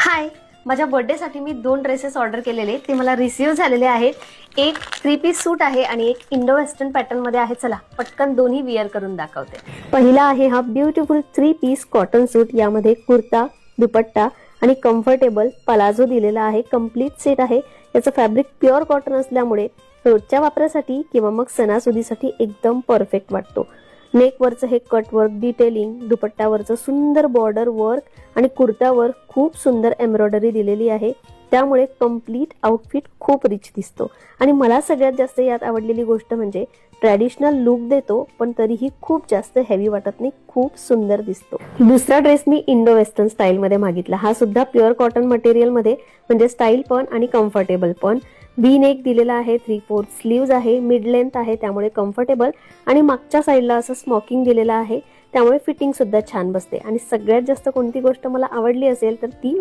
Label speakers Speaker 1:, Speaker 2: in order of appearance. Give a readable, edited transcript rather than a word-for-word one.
Speaker 1: हाय, माझ्या बर्थडेसाठी मी 2 dresses order केलेले, ते मला रिसीव्ह झालेले आहेत. एक 3 पीस सूट आहे आणि एक इंडो वेस्टर्न पॅटर्न मध्ये आहे. चला पटकन दोन्ही विअर करून दाखवते. पहिला आहे हा ब्युटिफुल 3 पीस कॉटन सूट. यामध्ये कुर्ता, दुपट्टा आणि कम्फर्टेबल पलाझो दिलेला आहे. कंप्लीट सेट आहे. याचं फॅब्रिक प्युअर कॉटन असल्यामुळे रोजच्या वापरासाठी किंवा मग सणासुदीसाठी एकदम परफेक्ट वाटतो. नेक वरचं हे कट वर्क डिटेलिंग, दुपट्ट्यावरचं सुंदर बॉर्डर वर्क आणि कुर्त्यावर खूप सुंदर एम्ब्रॉयडरी दिलेली आहे. त्यामुळे कंप्लीट आउटफिट खूप रिच दिसतो. आणि मला सगळ्यात जास्त यात आवडलेली गोष्ट म्हणजे ट्रॅडिशनल लुक देतो पण तरीही खूप जास्त हेवी वाटत नाही, खूप सुंदर दिसतो. दुसरा ड्रेस मी इंडो वेस्टर्न स्टाईल मध्ये मागितला. हा सुद्धा प्युअर कॉटन मटेरियल मध्ये, म्हणजे स्टाईल पण आणि कम्फर्टेबल पण. व्ही नेक दिलेला आहे, 3/4 स्लीव्ज आहे, मिड लेंथ आहे त्यामुळे कम्फर्टेबल, आणि मागच्या साईडला असं स्मोकिंग दिलेलं आहे त्यामुळे फिटिंग सुद्धा छान बसते. आणि सगळ्यात जास्त कोणती गोष्ट मला आवडली असेल तर ती